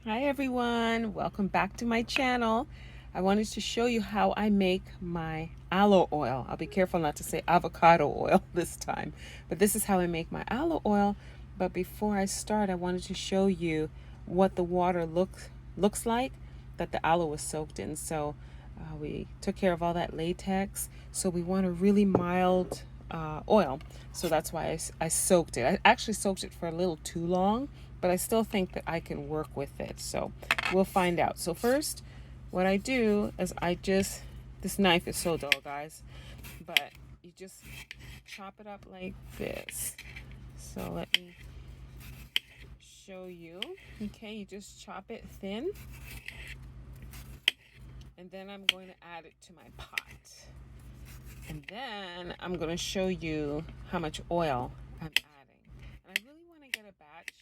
Hi everyone, welcome back to my channel. I wanted to show you how I make my aloe oil. I'll be careful not to say avocado oil this time, but this is how I make my aloe oil. But before I start, I wanted to show you what the water looks like that the aloe was soaked in. So we took care of all that latex, so we want a really mild oil. So that's why I soaked it. I actually soaked it for a little too long, but I still think that I can work with it. So we'll find out. So first, what I do is this knife is so dull, guys, but you just chop it up like this. So let me show you. Okay, you just chop it thin. And then I'm going to add it to my pot. And then I'm going to show you how much oil I'm adding. And I really want to get a batch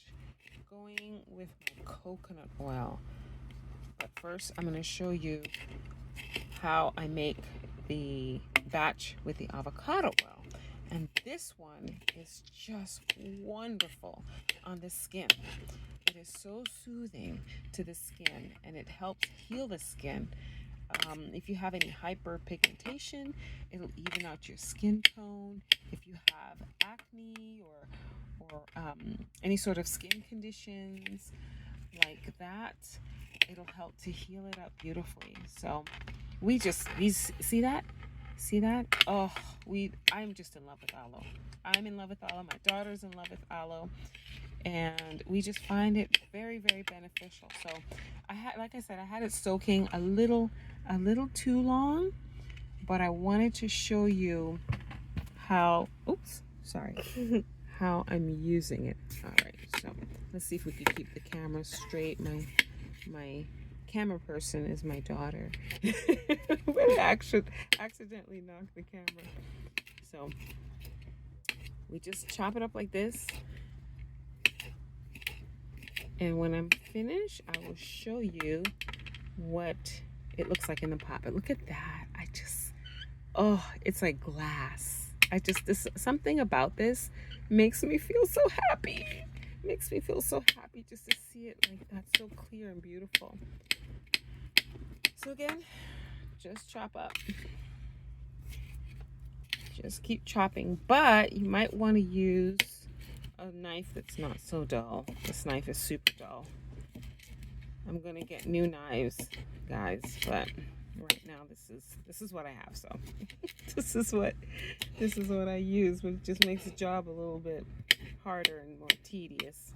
going with my coconut oil. But first I'm going to show you how I make the batch with the avocado oil. And this one is just wonderful on the skin. It is so soothing to the skin and it helps heal the skin. If you have any hyperpigmentation, it'll even out your skin tone. If you have acne or any sort of skin conditions like that, it'll help to heal it up beautifully. So see that? See that? Oh, I'm just in love with aloe. I'm in love with aloe. My daughter's in love with aloe. And we just find it very, very beneficial. So like I said, I had it soaking a little too long, but I wanted to show you how, how I'm using it. All right, so let's see if we can keep the camera straight. My camera person is my daughter. But I accidentally knocked the camera. So we just chop it up like this. And when I'm finished, I will show you what it looks like in the pot. But look at that. It's like glass. Something about this makes me feel so happy. Makes me feel so happy just to see it like that, so clear and beautiful. So again, just chop up. Just keep chopping, but you might want to use a knife that's not so dull. This knife is super dull. I'm gonna get new knives, guys, but right now this is what I have. So this is what I use, but it just makes the job a little bit harder and more tedious.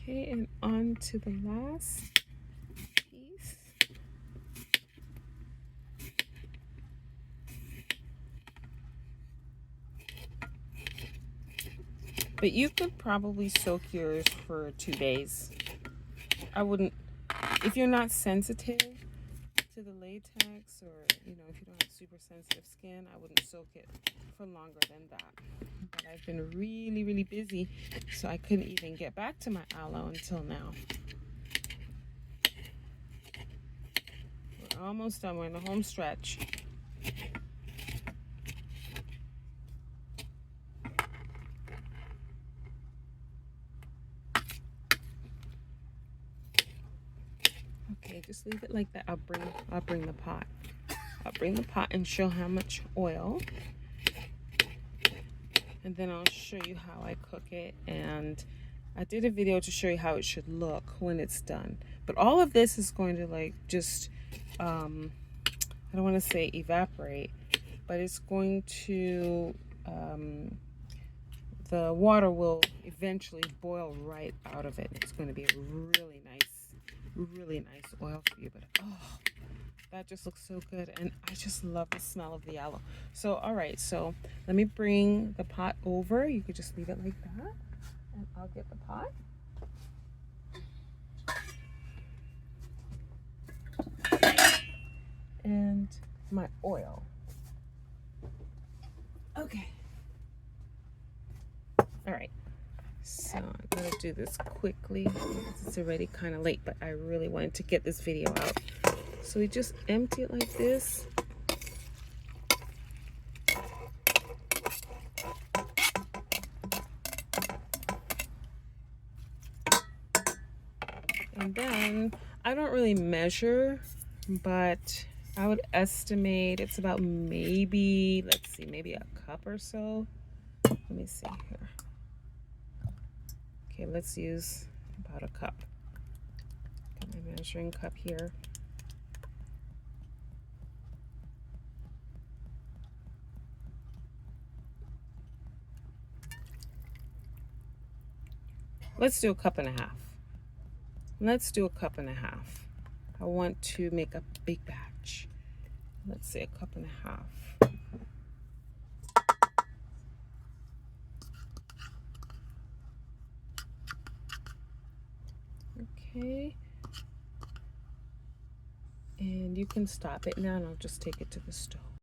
Okay, and on to the last piece. But you could probably soak yours for 2 days. I wouldn't, if you're not sensitive to the latex, or if you don't have super sensitive skin, I wouldn't soak it for longer than that. But I've been really, really busy, so I couldn't even get back to my aloe until now. We're almost done. We're in the home stretch. Okay, just leave it like that. I'll bring the pot. I'll bring the pot and show how much oil. And then I'll show you how I cook it. And I did a video to show you how it should look when it's done. But all of this is going to I don't want to say evaporate, but it's going to, the water will eventually boil right out of it. It's going to be a really nice oil for you. But that just looks so good, and I just love the smell of the aloe. So all right, so let me bring the pot over. You could just leave it like that, and I'll get the pot. And my oil. Okay. All right. So I'm gonna do this quickly. It's already kind of late, but I really wanted to get this video out. So we just empty it like this. And then I don't really measure, but I would estimate it's about maybe, let's see, maybe a cup or so. Let me see here. Okay, let's use about a cup. Got my measuring cup here. Let's do a cup and a half. Let's do a cup and a half. I want to make a big batch. Let's say a cup and a half. Okay. And you can stop it now and I'll just take it to the stove.